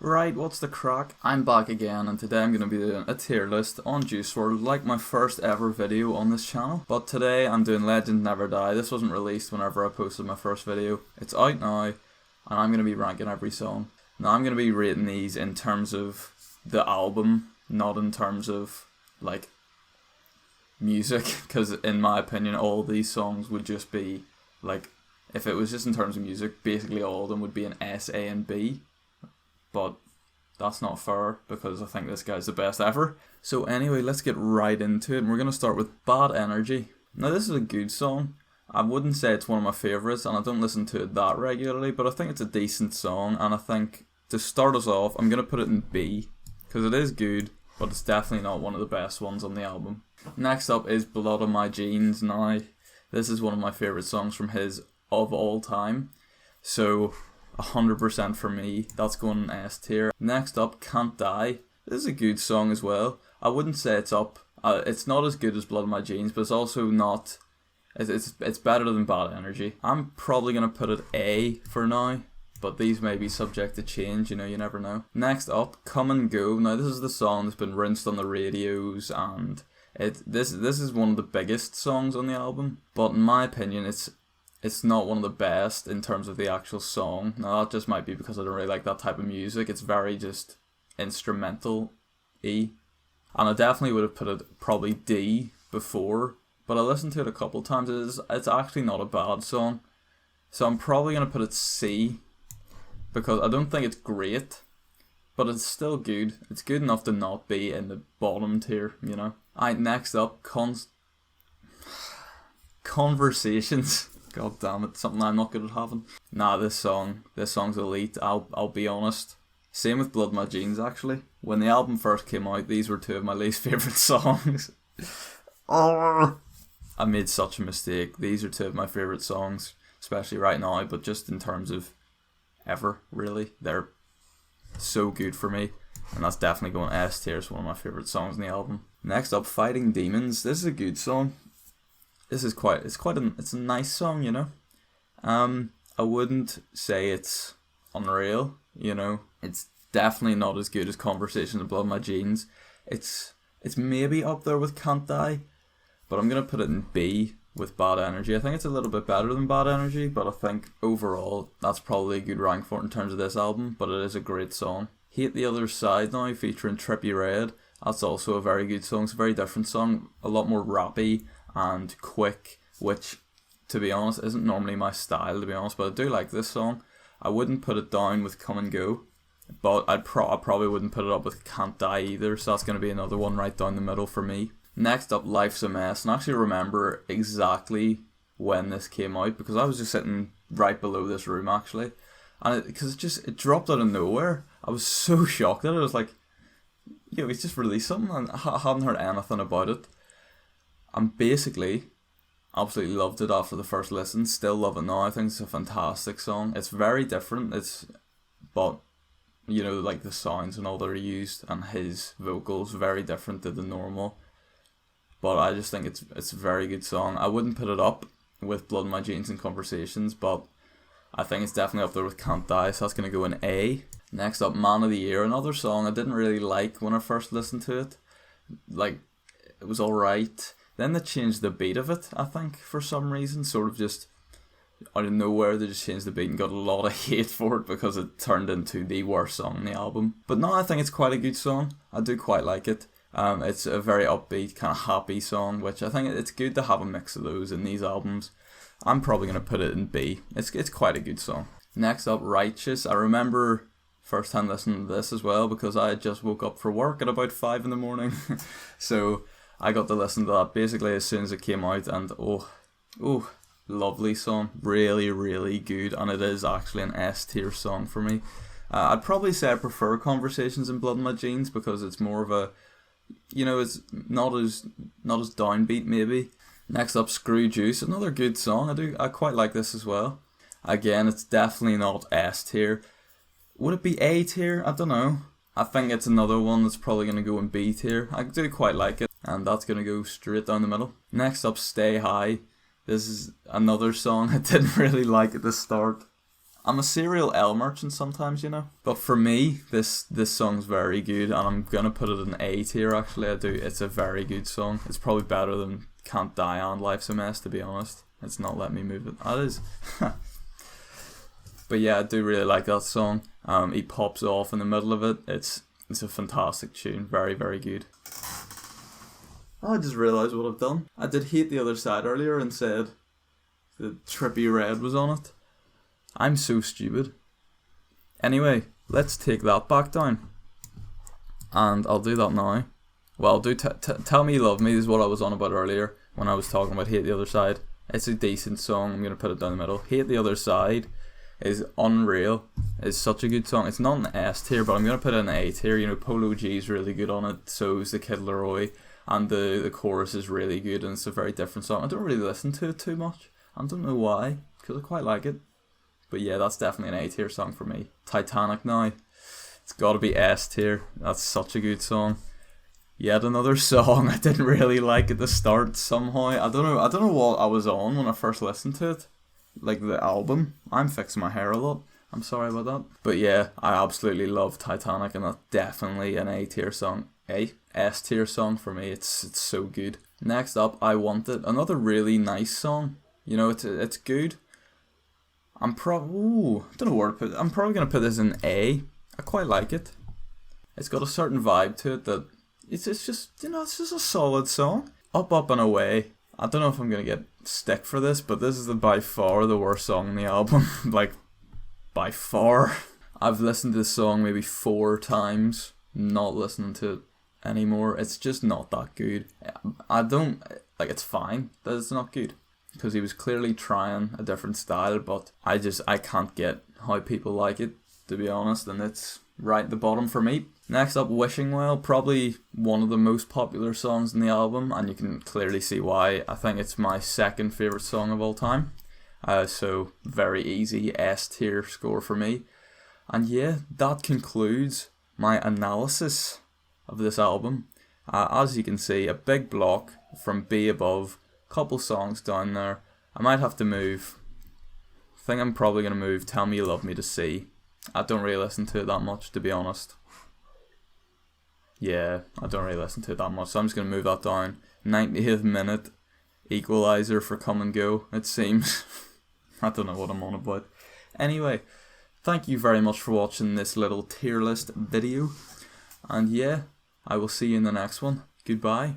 Right, what's the crack? I'm back again, and today I'm going to be doing a tier list on Juice WRLD, like my first ever video on this channel. But today I'm doing Legend Never Die. This wasn't released whenever I posted my first video. It's out now, and I'm going to be ranking every song. Now I'm going to be rating these in terms of the album, not in terms of, like, music, because in my opinion all these songs would just be, like, if it was just in terms of music, basically all of them would be an S, A and B. But that's not fair because I think this guy's the best ever. So anyway, let's get right into it. And we're going to start with Bad Energy. Now this is a good song. I wouldn't say it's one of my favourites and I don't listen to it that regularly, but I think it's a decent song, and I think to start us off I'm going to put it in B because it is good, but it's definitely not one of the best ones on the album. Next up is Blood on My Jeans. Now this is one of my favourite songs from his of all time, so 100% for me, that's going in S tier. Next up, Can't Die. This is a good song as well. I wouldn't say it's up. It's not as good as Blood on My Jeans, but it's also not. It's better than Bad Energy. I'm probably gonna put it A for now, but these may be subject to change. You know, you never know. Next up, Come and Go. Now this is the song that's been rinsed on the radios, and this is one of the biggest songs on the album. But in my opinion, it's not one of the best in terms of the actual song. Now that just might be because I don't really like that type of music. It's very just instrumental-y. And I definitely would have put it probably D before, but I listened to it a couple of times. It's actually not a bad song. So I'm probably going to put it C, because I don't think it's great, but it's still good. It's good enough to not be in the bottom tier, you know. Alright, next up, Conversations. God damn it, something I'm not good at having. Nah, this song's elite, I'll be honest. Same with Blood on My Jeans, actually. When the album first came out, these were two of my least favourite songs. I made such a mistake. These are two of my favourite songs, especially right now, but just in terms of ever, really. They're so good for me, and that's definitely going S tier. It's one of my favourite songs on the album. Next up, Fighting Demons. This is a good song. This is it's a nice song, you know. I wouldn't say it's unreal, you know. It's definitely not as good as Conversations and Blood on My Jeans. It's maybe up there with Can't Die, but I'm gonna put it in B with Bad Energy. I think it's a little bit better than Bad Energy, but I think overall that's probably a good rank for it in terms of this album, but it is a great song. Hate the Other Side Now, featuring Trippie Redd. That's also a very good song. It's a very different song, a lot more rappy and quick, which, to be honest, isn't normally my style, to be honest, but I do like this song. I wouldn't put it down with Come and Go, but I probably wouldn't put it up with Can't Die either, so that's going to be another one right down the middle for me. Next up, Life's a Mess, and I actually remember exactly when this came out, because I was just sitting right below this room, actually, and because it dropped out of nowhere. I was so shocked at it. I was like, yo, he's just released something, and I hadn't heard anything about it. And basically, absolutely loved it after the first listen. Still love it now. I think it's a fantastic song. It's very different. But you know, like the sounds and all that are used, and his vocals very different to the normal. But I just think it's a very good song. I wouldn't put it up with Blood on My Jeans and Conversations, but I think it's definitely up there with Can't Die. So that's gonna go in A. Next up, Man of the Year, another song I didn't really like when I first listened to it. Like, it was alright. Then they changed the beat of it, I think, for some reason. Sort of just out of nowhere, they just changed the beat and got a lot of hate for it because it turned into the worst song on the album. But no, I think it's quite a good song. I do quite like it. It's a very upbeat, kind of happy song, which I think it's good to have a mix of those in these albums. I'm probably going to put it in B. It's quite a good song. Next up, Righteous. I remember first time listening to this as well because I had just woke up for work at about 5 in the morning. So I got to listen to that basically as soon as it came out, and oh, lovely song, really, really good, and it is actually an S tier song for me. I'd probably say I prefer Conversations and Blood on My Jeans because it's more of a, you know, it's not as downbeat maybe. Next up, Screw Juice, another good song. I quite like this as well. Again, it's definitely not S tier. Would it be A tier? I don't know. I think it's another one that's probably going to go in B tier. I do quite like it, and that's going to go straight down the middle. Next up, Stay High. This is another song I didn't really like at the start, I'm a serial L merchant sometimes, you know. But for me, this song's very good, and I'm gonna put it in A tier. Actually, I do. It's a very good song. It's probably better than Can't Die and Life's a Mess, to be honest. It's not Let Me Move It. That is. But yeah, I do really like that song. He pops off in the middle of it. It's a fantastic tune. Very, very good. Oh, I just realised what I've done. I did Hate the Other Side earlier and said that Trippie Redd was on it. I'm so stupid. Anyway, let's take that back down. And I'll do that now. Well, I'll do Tell Me You Love Me is what I was on about earlier when I was talking about Hate the Other Side. It's a decent song. I'm going to put it down the middle. Hate the Other Side is unreal. It's such a good song. It's not an S tier, but I'm going to put it in A tier. You know, Polo G is really good on it. So is the Kid Laroi. And the chorus is really good, and it's a very different song. I don't really listen to it too much. I don't know why, because I quite like it. But yeah, that's definitely an A tier song for me. Titanic now. It's got to be S tier. That's such a good song. Yet another song I didn't really like at the start somehow. I don't know what I was on when I first listened to it. Like the album. I'm fixing my hair a lot. I'm sorry about that. But yeah, I absolutely love Titanic, and that's definitely an A tier song. S tier song for me. It's so good. Next up, I Want It. Another really nice song. You know, it's good. I don't know where to put it. I'm probably going to put this in A. I quite like it. It's got a certain vibe to it that it's just, you know, it's just a solid song. Up, Up and Away. I don't know if I'm going to get stick for this, but this is by far the worst song on the album. Like, by far. I've listened to this song maybe 4 times. Not listening to it anymore. It's just not that good. It's fine that it's not good, because he was clearly trying a different style, but I can't get how people like it, to be honest, and it's right at the bottom for me. Next up, Wishing Well, probably one of the most popular songs in the album, and you can clearly see why. I think it's my second favourite song of all time, so very easy S tier score for me. And yeah, that concludes my analysis of this album. As you can see, a big block from B above, couple songs down there. I might have to move. I think I'm probably going to move Tell Me You Love Me to C. I don't really listen to it that much, to be honest. Yeah, I don't really listen to it that much, so I'm just going to move that down. 90th minute equalizer for Come and Go, it seems. I don't know what I'm on about. Anyway, thank you very much for watching this little tier list video. And yeah, I will see you in the next one. Goodbye.